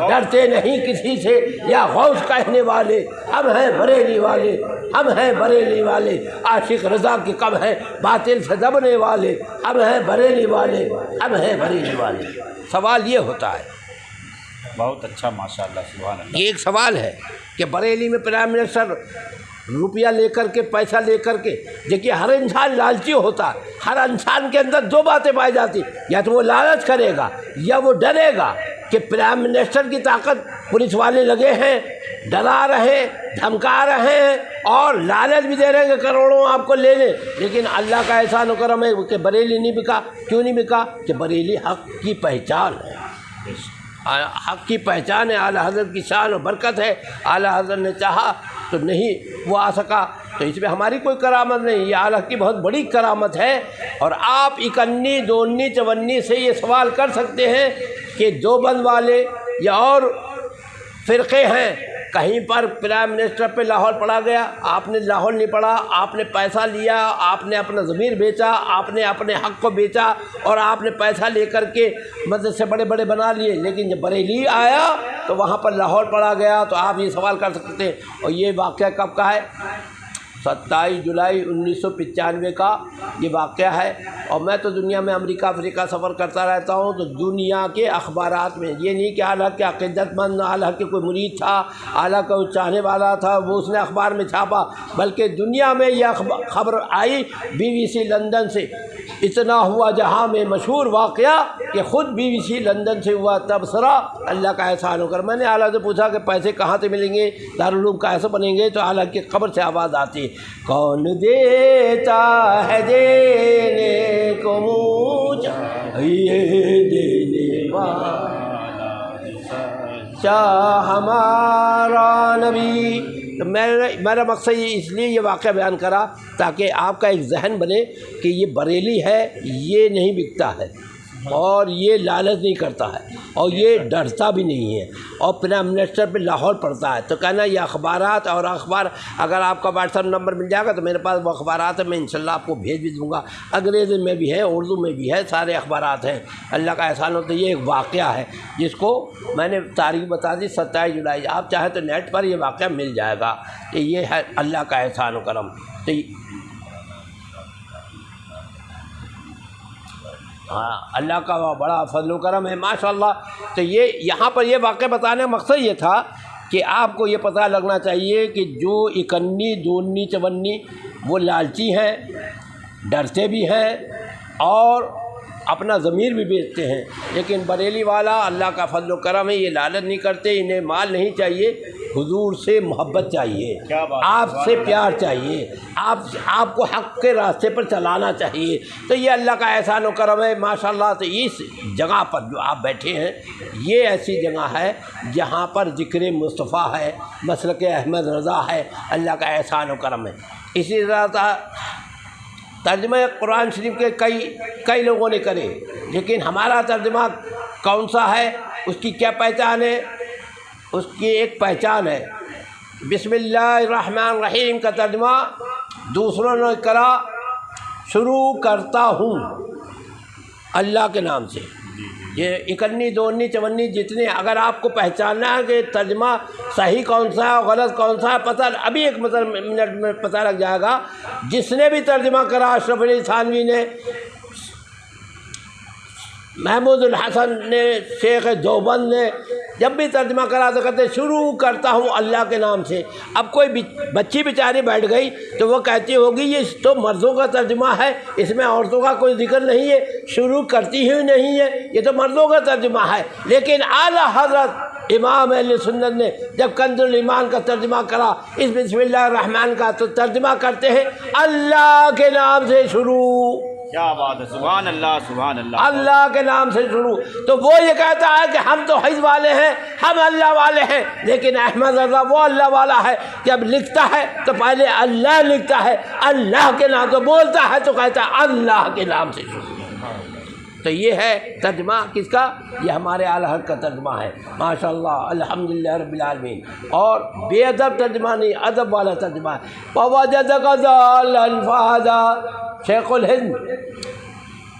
B: ڈرتے نہیں کسی سے یا غوث کہنے والے، ہم ہیں بریلی والے، ہم ہیں بریلی والے، عاشق رضا کے کم ہیں باطل سے دبنے والے، ہم ہیں بریلی والے، ہم ہیں بریلی والے۔ سوال یہ ہوتا ہے،
C: بہت اچھا، ماشاءاللہ، سبحان اللہ۔
B: یہ ایک سوال ہے کہ بریلی میں پرائم منسٹر روپیہ لے کر کے، پیسہ لے کر کے، دیکھیے ہر انسان لالچی ہوتا ہے، ہر انسان کے اندر دو باتیں پائی جاتی، یا تو وہ لالچ کرے گا یا وہ ڈرے گا کہ پرائم منسٹر کی طاقت، پولیس والے لگے ہیں، ڈرا رہے، دھمکا رہے ہیں، اور لالچ بھی دے رہے ہیں کہ کروڑوں آپ کو لے لیں۔ لیکن اللہ کا احسان و کرم ہے کہ بریلی نہیں بکا۔ کیوں نہیں بکا؟ کہ بریلی حق کی پہچان ہے، حق کی پہچان ہے، اعلیٰ حضرت کی شان و برکت ہے۔ اعلیٰ حضرت نے چاہا تو نہیں وہ آ سکا، تو اس میں ہماری کوئی کرامت نہیں، یہ اللہ کی بہت بڑی کرامت ہے۔ اور آپ 51 52 54 سے یہ سوال کر سکتے ہیں کہ دیوبند والے یا اور فرقے ہیں، کہیں پر پرائم منسٹر پہ لاہور پڑھا گیا، آپ نے لاہور نہیں پڑھا، آپ نے پیسہ لیا، آپ نے اپنا ضمیر بیچا، آپ نے اپنے حق کو بیچا اور آپ نے پیسہ لے کر کے مدرسے بڑے بڑے بنا لیے، لیکن جب بریلی آیا تو وہاں پر لاہور پڑھا گیا۔ تو آپ یہ سوال کر سکتے ہیں۔ اور یہ واقعہ کب کا ہے؟ 27 جولائی 1995 کا یہ واقعہ ہے۔ اور میں تو دنیا میں امریکہ افریقہ سفر کرتا رہتا ہوں، تو دنیا کے اخبارات میں یہ نہیں کہ اعلیٰ کے عقیدت مند، اعلیٰ کے کوئی مرید تھا، اعلیٰ کا چاہنے والا تھا، وہ اس نے اخبار میں چھاپا، بلکہ دنیا میں یہ خبر آئی BBC لندن سے۔ اتنا ہوا جہاں میں مشہور واقعہ کہ خود BBC لندن سے ہوا تبصرہ، اللہ کا احسان ہو کر۔ میں نے اعلیٰ سے پوچھا کہ پیسے کہاں سے ملیں گے، دارالعلوم کیسے بنیں گے؟ تو اعلیٰ کی قبر سے آواز آتی ہے، کون دیتا ہے دینے کو منہ چاہیے دینے والا ہمارا نبی۔ تو میرا مقصد یہ اس لیے یہ واقعہ بیان کرا تاکہ آپ کا ایک ذہن بنے کہ یہ بریلی ہے، یہ نہیں بکتا ہے اور یہ لالچ نہیں کرتا ہے اور یہ ڈرتا بھی نہیں ہے اور پرائم منسٹر پہ لاہور پڑھتا ہے۔ تو کہنا یہ اخبارات اور اخبار، اگر آپ کا واٹس ایپ نمبر مل جائے گا تو میرے پاس وہ اخبارات ہیں، میں انشاءاللہ آپ کو بھیج بھی دوں گا۔ انگریزی میں بھی ہے، اردو میں بھی ہے، سارے اخبارات ہیں۔ اللہ کا احسان ہو۔ تو یہ ایک واقعہ ہے جس کو میں نے تاریخ بتا دی 27 جولائی۔ آپ چاہیں تو نیٹ پر یہ واقعہ مل جائے گا کہ یہ ہے اللہ کا احسان و کرم۔ تو ہاں، اللہ کا بڑا فضل و کرم ہے ماشاءاللہ۔ تو یہ یہاں پر یہ واقعہ بتانے کا مقصد یہ تھا کہ آپ کو یہ پتہ لگنا چاہیے کہ جو 51 52 54 وہ لالچی ہیں، ڈرتے بھی ہیں اور اپنا ضمیر بھی بیچتے ہیں، لیکن بریلی والا اللہ کا فضل و کرم ہے، یہ لالچ نہیں کرتے، انہیں مال نہیں چاہیے، حضور سے محبت چاہیے، آپ سے پیار چاہیے، آپ کو حق کے راستے پر چلانا چاہیے۔ تو یہ اللہ کا احسان و کرم ہے ماشاءاللہ۔ تو اس جگہ پر جو آپ بیٹھے ہیں یہ ایسی جگہ ہے جہاں پر ذکر مصطفیٰ ہے، مسلک احمد رضا ہے، اللہ کا احسان و کرم ہے۔ اسی طرح ترجمہ قرآن شریف کے کئی لوگوں نے کرے، لیکن ہمارا ترجمہ کون سا ہے، اس کی کیا پہچان ہے؟ اس کی ایک پہچان ہے، بسم اللہ الرحمن الرحیم کا ترجمہ دوسروں نے کرا، شروع کرتا ہوں اللہ کے نام سے۔ یہ 51 52 54 جتنے، اگر آپ کو پہچاننا ہے کہ ترجمہ صحیح کون سا ہے غلط کون سا ہے، پتہ ابھی ایک منٹ میں پتہ لگ جائے گا۔ جس نے بھی ترجمہ کرا، اشرف علی تھانوی نے، محمود الحسن نے، شیخ دیوبند نے، جب بھی ترجمہ کرا تو کہتے شروع کرتا ہوں اللہ کے نام سے۔ اب کوئی بچی بیچاری بیٹھ گئی تو وہ کہتی ہوگی یہ تو مردوں کا ترجمہ ہے، اس میں عورتوں کا کوئی ذکر نہیں ہے، شروع کرتی ہی نہیں ہے، یہ تو مردوں کا ترجمہ ہے۔ لیکن اعلیٰ حضرت امام اہل سنت نے جب کنز الایمان کا ترجمہ کرا، اس بسم اللہ الرحمن کا تو ترجمہ کرتے ہیں اللہ کے نام سے شروع۔
C: کیا بات ہے، سبحان اللہ سبحان اللہ،
B: اللہ کے نام سے شروع۔ تو وہ یہ کہتا ہے کہ ہم تو حج والے ہیں، ہم اللہ والے ہیں، لیکن احمد رضا وہ اللہ والا ہے، جب لکھتا ہے تو پہلے اللہ لکھتا ہے، اللہ کے نام، تو بولتا ہے تو کہتا ہے اللہ کے نام سے شروع۔ تو یہ ہے ترجمہ کس کا؟ یہ ہمارے اعلیٰ حضرت کا ترجمہ ہے ماشاءاللہ، الحمدللہ رب العالمین۔ اور بے ادب ترجمہ نہیں، ادب والا ترجمہ ہے۔ وَوَجَدَكَ ضَالًّا فَهَدَىٰ، شیخ الہند،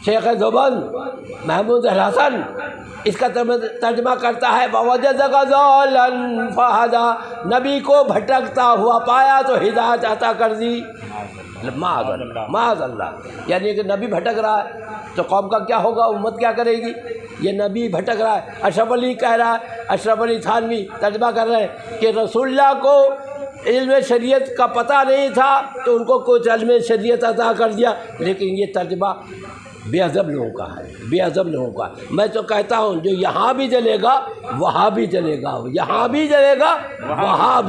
B: شیخ دیوبند محمود الحسن اس کا ترجمہ کرتا ہے وَوَجَدَكَ ضَالًّا فَهَدَىٰ، نبی کو بھٹکتا ہوا پایا تو ہدایت عطا کر دی۔ معاذ اللہ، یعنی کہ نبی بھٹک رہا ہے تو قوم کا کیا ہوگا، امت کیا کرے گی؟ یہ نبی بھٹک رہا ہے۔ اشرف علی کہہ رہا ہے، اشرف علی تھانوی ترجمہ کر رہے ہیں کہ رسول اللہ کو علم شریعت کا پتہ نہیں تھا تو ان کو کچھ علم شریعت عطا کر دیا، لیکن یہ ترجمہ بے ادب لوگوں کا ہے، بے ادب لوگوں کا۔ میں تو کہتا ہوں جو یہاں بھی جلے گا وہاں بھی جلے گا، یہاں بھی جلے گا وہاں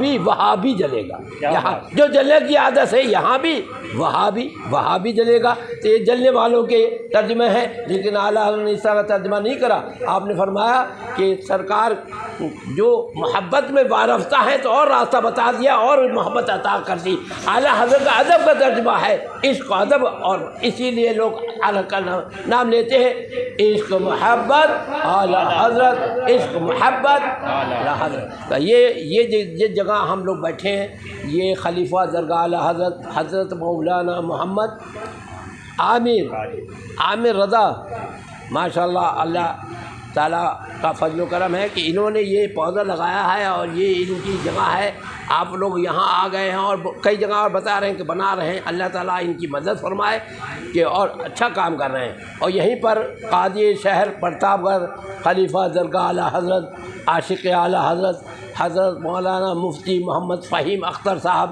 B: بھی جلے گا، یہاں جو جلنے کی عادت ہے یہاں بھی وہاں بھی جلے گا۔ تو یہ جلنے والوں کے ترجمے ہیں، لیکن اعلیٰ حضرت نے اس طرح ترجمہ نہیں کرا۔ آپ نے فرمایا کہ سرکار جو محبت میں وارفتہ ہیں تو اور راستہ بتا دیا اور محبت عطا کر دی۔ اعلیٰ حضرت کا ادب کا ترجمہ ہے عشق و ادب، اور اسی لیے لوگ اعلیٰ کا نام لیتے ہیں، عشق محبت اعلیٰ حضرت، عشق محبت اعلیٰ حضرت۔ تو یہ جس جگہ ہم لوگ بیٹھے ہیں یہ خلیفہ درگاہ اعلیٰ حضرت مولانا محمد عامر رضا، ماشاء اللہ، اللہ تعالیٰ کا فضل و کرم ہے کہ انہوں نے یہ پودا لگایا ہے اور یہ ان کی جگہ ہے۔ آپ لوگ یہاں آ گئے ہیں اور کئی جگہ اور بتا رہے ہیں کہ بنا رہے ہیں، اللہ تعالیٰ ان کی مدد فرمائے کہ اور اچھا کام کر رہے ہیں۔ اور یہیں پر قاضی شہر پرتاپ گڑھ خلیفہ درگاہ اعلیٰ حضرت عاشق اعلیٰ حضرت مولانا مفتی محمد فہیم اختر صاحب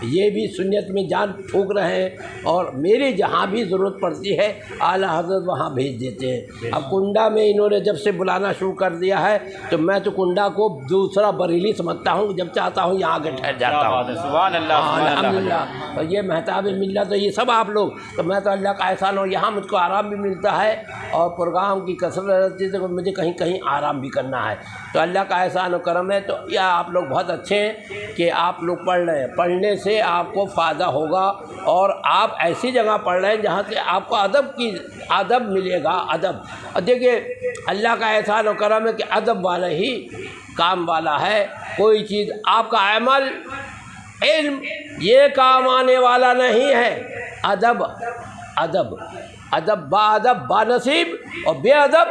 B: یہ بھی سنت میں جان پھونک رہے ہیں، اور میری جہاں بھی ضرورت پڑتی ہے اعلیٰ حضرت وہاں بھیج دیتے ہیں۔ اب کنڈا میں انہوں نے جب سے بلانا شروع کر دیا ہے تو میں تو کنڈا کو دوسرا بریلی سمجھتا ہوں، جب چاہتا ہوں یہاں کے ٹھہر جاتا ہوں۔
C: سبحان اللہ،
B: الحمدللہ۔ اور یہ مہتاب ملت تو یہ سب آپ لوگ، تو میں تو اللہ کا احسان ہوں، یہاں مجھ کو آرام بھی ملتا ہے اور پروگرام کی کثرت رہتی ہے تو مجھے کہیں آرام بھی کرنا ہے، تو اللہ کا احسان و کرم ہے۔ تو یہ آپ لوگ بہت اچھے ہیں کہ آپ لوگ پڑھ رہے ہیں، پڑھنے سے آپ کو فائدہ ہوگا، اور آپ ایسی جگہ پڑھ رہے ہیں جہاں سے آپ کو ادب ملے گا، ادب۔ اور دیکھیے اللہ کا احسان و کرم ہے کہ ادب والا ہی کام والا ہے، کوئی چیز آپ کا عمل علم یہ کام آنے والا نہیں ہے، ادب با ادب با نصیب اور بے ادب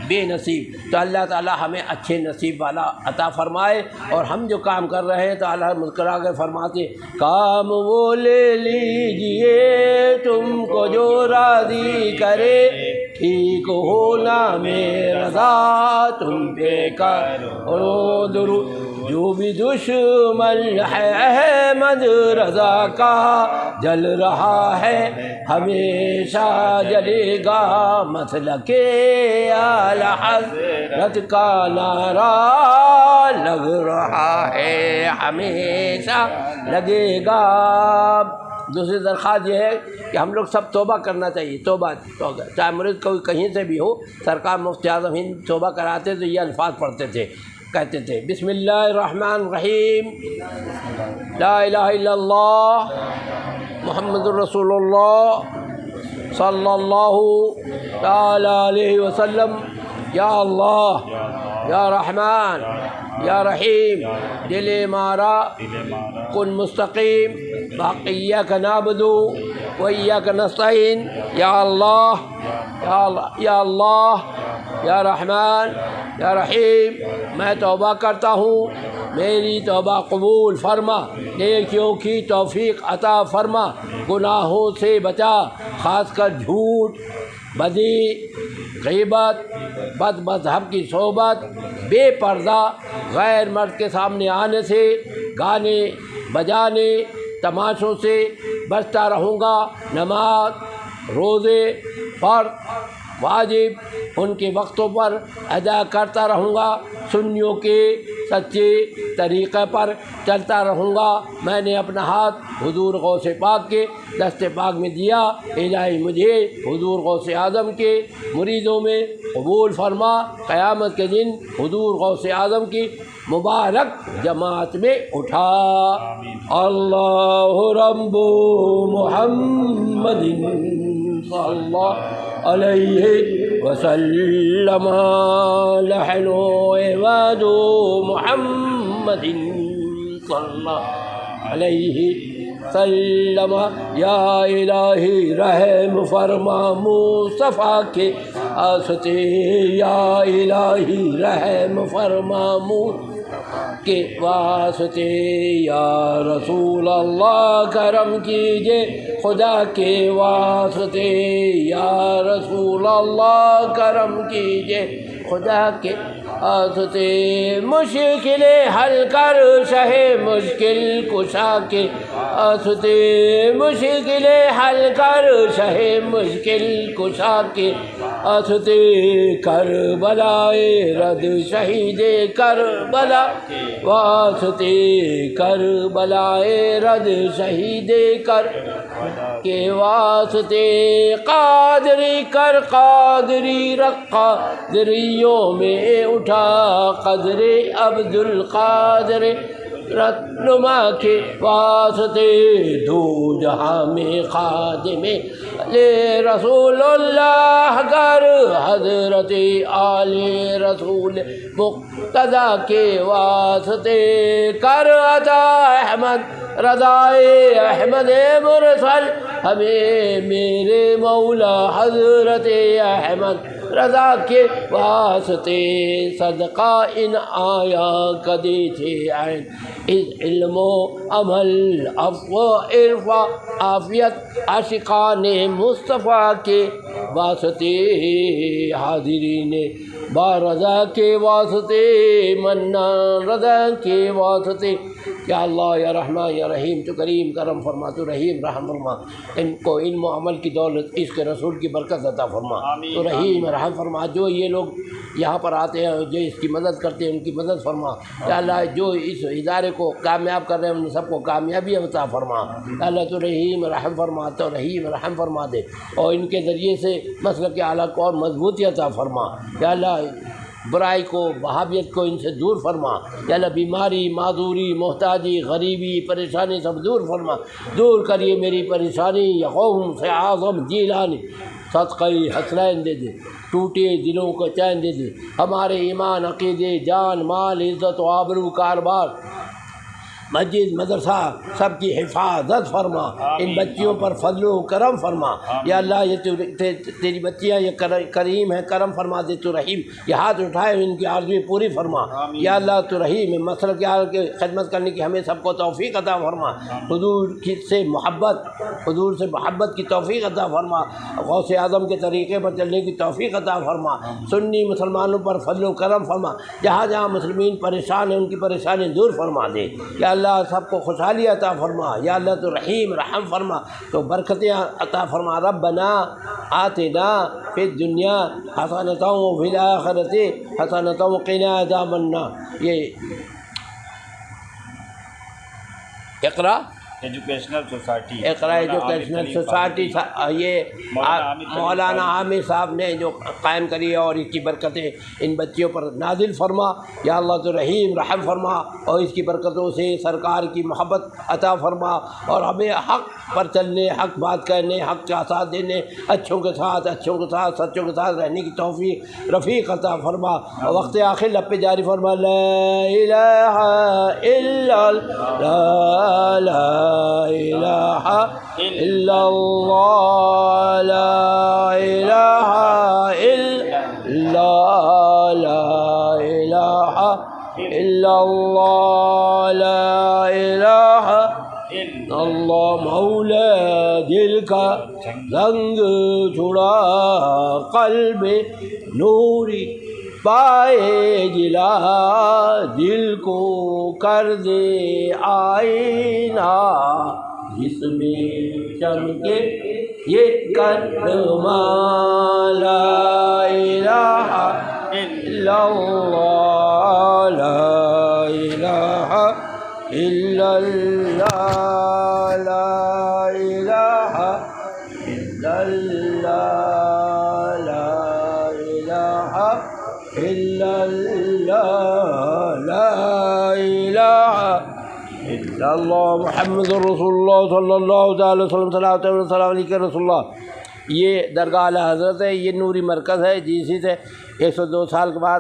B: بے نصیب۔ تو اللہ تعالیٰ ہمیں اچھے نصیب والا عطا فرمائے، اور ہم جو کام کر رہے ہیں تو اللہ مسکرا کے فرماتے کام وہ لے لیجئے تم کو جو راضی کرے، ٹھیک ہونا میں رضا تم پہ کرو درود، جو بھی دشمن ہے احمد رضا کا جل رہا ہے ہمیشہ جلے گا، مسلک اعلیٰ حضرت کا نعرہ لگ رہا ہے ہمیشہ لگے گا۔ دوسری درخواست یہ ہے کہ ہم لوگ سب توبہ کرنا چاہیے، توبہ چاہے مرید کوئی کہیں سے بھی ہو، سرکار مفتی اعظم ہند توبہ کراتے تو یہ الفاظ پڑھتے تھے، کہتے تھے بسم اللہ الرحمن الرحیم، لا الہ الا اللہ محمد الرسول اللہ صلی اللہ تعالی علیہ وسلم، یا اللہ یا رحمان یا رحیم، دل مارا کن مستقیم، ایاک نعبد و ایاک نستعین، یا اللہ یا اللہ یا رحمان یا رحیم، میں توبہ کرتا ہوں، میری توبہ قبول فرما، نیکیوں کی توفیق عطا فرما، گناہوں سے بچا، خاص کر جھوٹ، بدی، غیبت، بد مذہب کی صحبت، بے پردہ غیر مرد کے سامنے آنے سے، گانے بجانے تماشوں سے بچتا رہوں گا، نماز روزے فرض واجب ان کے وقتوں پر ادا کرتا رہوں گا، سنیوں کے سچے طریقے پر چلتا رہوں گا۔ میں نے اپنا ہاتھ حضور غوث پاک کے دست پاک میں دیا، الہی مجھے حضور غوث اعظم کے مریدوں میں قبول فرما، قیامت کے دن حضور غوث اعظم کی مبارک جماعت میں اٹھا۔ اللہ رب محمد صلی اللہ علیہ وسلم، لحن عباد محمد صلی اللہ علیہ وسلم، یا الہی رحم فرما مصطفیٰ کے واسطے، یا الہی رحم فرما کے واسطے، یا رسول اللہ کرم کیجے خدا کے واسطے، یا رسول اللہ کرم کیجے خدا کے واسطے مشکل حل کر شہ مشکل کشا کے واسطے مشکل حل کر شہ مشکل کشا کے واسطے کربلائے رد شہید کربلا واسطے کربلائے رد شہید کر کے واسطے قادری کر قادری رقا قادریوں میں اٹھا قدر عبد القادر رتنما کے واسطے دو جہاں میں خادم لے رسول اللہ کر حضرت آل رسول مقتدی کے واسطے کر عطا احمد رضائے احمد مرسل ہمیں میرے مولا حضرت احمد رضا کے واسطے صدقہ ان آیا کدی تھے عین اس علم و عمل عفو عرفہ عافیت عاشقان مصطفیٰ کے واسطے حاضرین بارضا کے واسطے منان رضا کے واسطے یا اللہ یا رحمان یا رحیم تو کریم کرم فرما تو رحیم رحم فرما ان کو علم و عمل کی دولت اس کے رسول کی برکت عطا فرما تو رحیم رحم فرما جو یہ لوگ یہاں پر آتے ہیں جو اس کی مدد کرتے ہیں ان کی مدد فرما یا اللہ جو اس ادارے کو کامیاب کر رہے ہیں ان سب کو کامیابی عطا فرما یا اللہ تو رحیم رحم فرما تو رحیم رحم فرما دے اور ان کے ذریعے سے مسلک اعلیٰ کو اور مضبوطی عطا فرما یا اللہ برائی کو وہابیت کو ان سے دور فرما یا اللہ بیماری معذوری محتاجی غریبی پریشانی سب دور فرما دور کریے میری پریشانی یا قوم سے اعظم جیلانی صدقہ حسنین دے دے ٹوٹے دلوں کو چین دے دے ہمارے ایمان عقیدے جان مال عزت و آبرو کاروبار مسجد مدرسہ سب کی حفاظت فرما ان بچیوں پر فضل و کرم فرما یا اللہ یہ تیری بچیاں یہ کریم ہیں کرم فرما دے تو رحیم یہ ہاتھ اٹھائے ان کی آرزویں پوری فرما یا اللہ تو رحیم مسلک کے خدمت کرنے کی ہمیں سب کو توفیق عطا فرما حضور سے محبت کی توفیق عطا فرما غوث اعظم کے طریقے پر چلنے کی توفیق عطا فرما سنی مسلمانوں پر فضل و کرم فرما جہاں جہاں مسلمین پریشان ہیں ان کی پریشانی دور فرما دے یا اللہ سب کو خوشحالی عطا فرما یا اللہ تو رحیم رحم فرما تو برکتیں عطا فرما ربنا آتنا فی الدنیا حسنۃ وفی الآخرۃ حسنۃ وقنا عذاب النار یہ اقرا
C: ایجوکیشنل سوسائٹی
B: اقرا ایجوکیشنل سوسائٹی یہ مولانا عامر صاحب نے جو قائم کری ہے اور اس کی برکتیں ان بچیوں پر نازل فرما یا اللہ تو رحیم رحم فرما اور اس کی برکتوں سے سرکار کی محبت عطا فرما اور ہمیں حق پر چلنے حق بات کرنے حق کا ساتھ دینے اچھوں کے ساتھ سچوں کے ساتھ رہنے کی توفیق رفیق عطا فرما اور وقت آخر لب پہ جاری فرما لا الہ الا اللہ لا الہ الا اللہ لا الہ الا اللہ لا الہ الا اللہ لا الہ اللہ مولا دل کا رنگ چھڑا قلب نوری پائے جلا دل کو کر دے آئینہ جس میں چمکے یہ کلمہ لا الہ الا اللہ لا الہ الا اللہ لا الہ الا اللہ لا الہ الا اللہ لا الہ الا اللہ محمد رسول اللہ صلی اللہ تعالی وسلم صلی اللہ علیہ رسول اللہ یہ درگاہ اعلیٰ حضرت ہے یہ نوری مرکز ہے جسی سے 102 سال کے بعد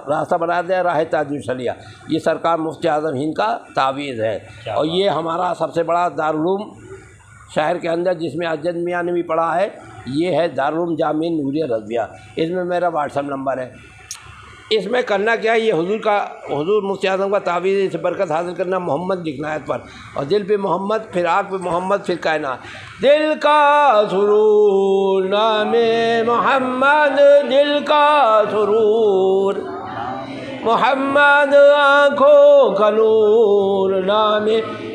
B: راستہ بنا دیا راہ تاج الشریعہ یہ سرکار مفتی اعظم ہند کا تعویذ ہے اور یہ ہمارا سب سے بڑا دارالعلوم شہر کے اندر جس میں اجد میاں نے بھی پڑھا ہے یہ ہے دارالعلوم جامعہ نوریہ رضویہ اس میں میرا واٹس ایپ نمبر ہے اس میں کرنا کیا ہے یہ حضور مفتی اعظم کا تعویذ سے برکت حاصل کرنا محمد لکھنا ہے پر اور دل پہ محمد پھر آنکھ پہ محمد پھر کائنات دل کا سرور نام محمد دل کا سرور محمد آنکھوں کا نور، نام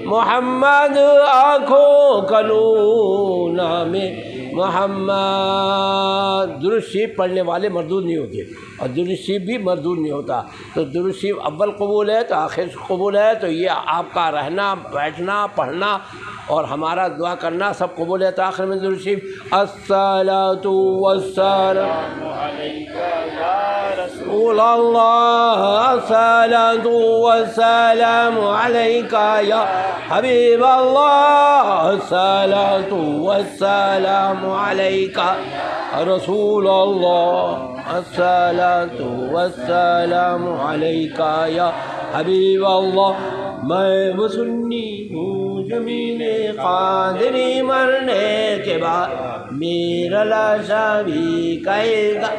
B: محمد آنکھوں کا نور، نام محمد۔ درود شریف پڑھنے والے مردود نہیں ہوتے، اور درود شریف بھی مردود نہیں ہوتا۔ تو درود شریف اول قبول ہے تو آخر قبول ہے، تو یہ آپ کا رہنا، بیٹھنا، پڑھنا اور ہمارا دعا کرنا سب قبول ہے۔ تو آخر میں درود شریف الصلاۃ والسلام رسول اللہ، الصلاۃ والسلام علیک یا حبیب اللہ، الصلاۃ والسلام علیک رسول اللہ، الصلاۃ والسلام علیک یا حبیب اللہ۔ میں وہ سنی ہوں زمین قادری، مرنے کے بعد میرا لاشا بھی کہے گا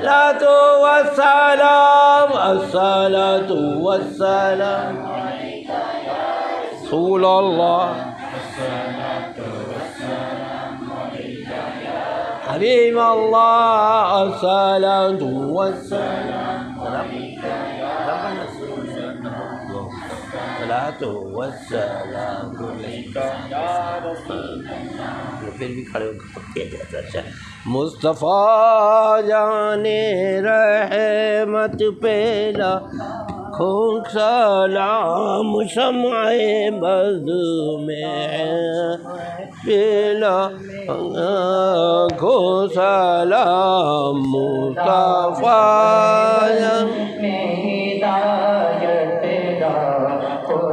B: الصلاۃ والسلام، الصلاۃ والسلام رسول اللہ، حبیب اللہ، الصلاۃ والسلام، الصلاۃ والسلام پھر بھی کھڑے ہو کے اچھا۔ مصطفیٰ جان رحمت پہلا لاکھوں سلام، شمع بز میں پہلا لاکھوں سلام، مصطفیٰ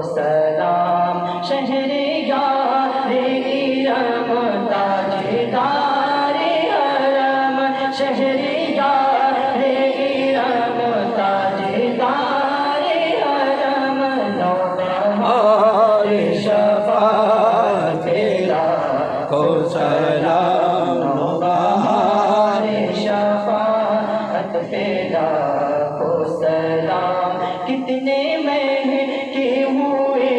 D: سلام، شہریار ارم تاجدار حرم، شہریار ارم تاجدار حرم، نوبہار شفاعت لاکھوں سلام، نوبہار شفاعت لاکھوں سلام۔ کتنے مہنگے ہوئے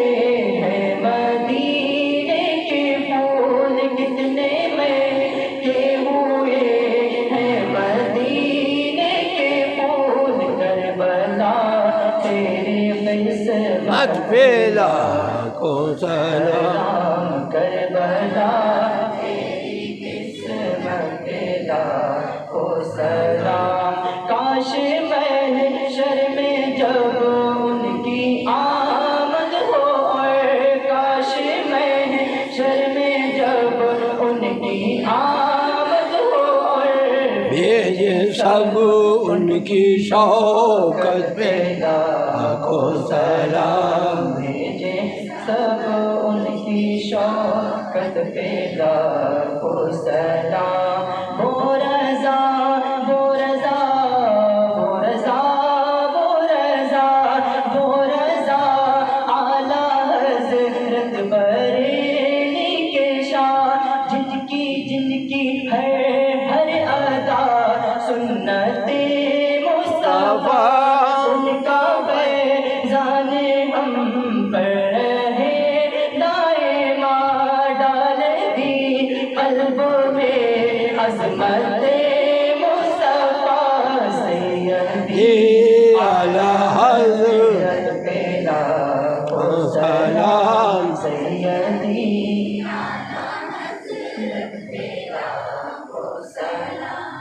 D: ہیں مدینے کے پھول، کتنے مہنگے ہوئے ہیں مدینے کے پھول، کربلا تیری قسمت
B: پہ لاکھوں سلام،
D: کربلا تیری قسمت پہ لاکھوں سلام۔ کاش محشر میں جب ان کی آمد ہو، کاش محشر میں جب ان کی آمد ہو،
B: بھیجے سب ان کی شوکت پہ لاکھوں سلام،
D: بھیجے سب ان کی شوکت پہ لاکھوں سلام۔ وہ رضا، وہ رضا، وہ رضا، وہ رضا، وہ رضا، اعلیٰ حضرت بریلی کے شاہ، جن کی ہے ہر ادا سنت مصطفیٰ، ان کا فیضان ہم پر رہے دائماں، ڈال دی قلب میں عظمت مصطفیٰ، سیدی
B: اعلیٰ حضرت
D: پہ لاکھوں
B: سلام،
D: سیدی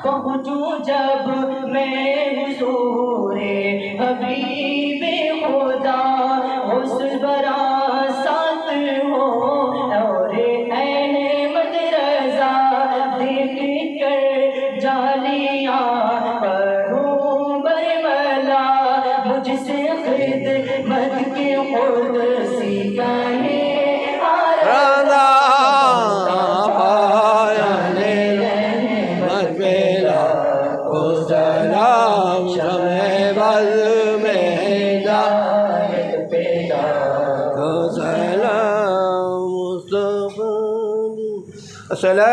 D: پہنچوں جب میں حضور حبیب خدا، حسن برا ساتھ ہو اور احمد رضا، دیکھ کر جالیاں پڑھوں برملا، مجھ سے خدمت کے قدسی کہیں
B: رضا سلام، شمع بز میں سلام، مصطفیٰ سلام،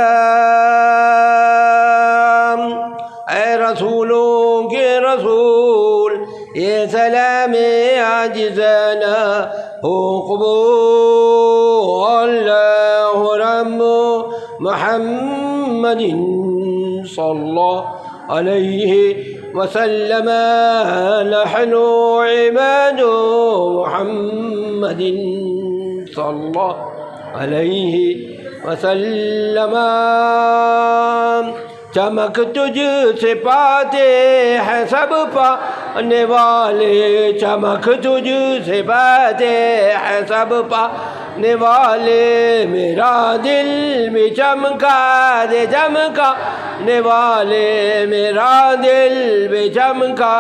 B: اے رسولوں کے رسول، یہ سلام عاجزانہ ہو قبول، اللہ رب محمد صلی اللہ علیہ وسلم نحن عباد محمد صلی اللہ علیہ وسلم چمک تجھ سے پاتے ہیں سب پانے والے چمک تجھ سے پاتے ہیں سب پانے والے میرا دل بھی چمکا دے چمکانے والے میرا دل بھی چمکا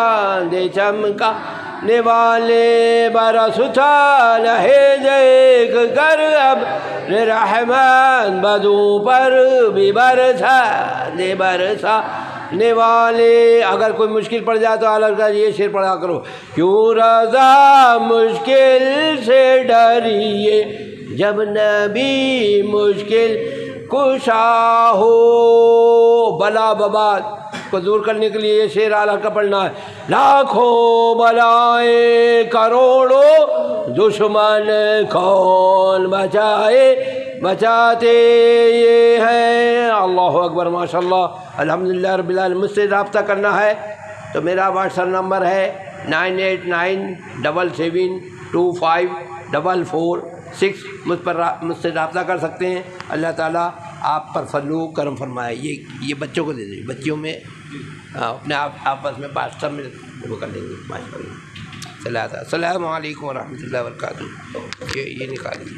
B: دے چمکانے والے برس اٹھا ہے دیکھ کر اب رحمان بدو پر بھی برسا دے برسانے والے. اگر کوئی مشکل پڑ جائے تو اللہ کا یہ شعر پڑھا کرو. کیوں رضا مشکل سے ڈریے جب نبی مشکل کشا ہو. بلا بباد کو دور کرنے کے لیے یہ شعر اعلیٰ کا پڑھنا ہے. لاکھوں بلائیں کروڑوں دشمن کون بچاتے یہ ہیں. اللہ اکبر ماشاء اللہ الحمدللہ رب العالمین. مجھ سے رابطہ کرنا ہے تو میرا واٹس ایپ نمبر ہے 9897725446. مجھ سے رابطہ کر سکتے ہیں. اللہ تعالیٰ آپ پر فضل و کرم فرمائے. یہ بچوں کو دے دیں. بچیوں میں اپنے آپس میں 5 منٹ وہ کر لیں گے. السلام علیکم ورحمۃ اللہ وبرکاتہ. یہ نکالیے.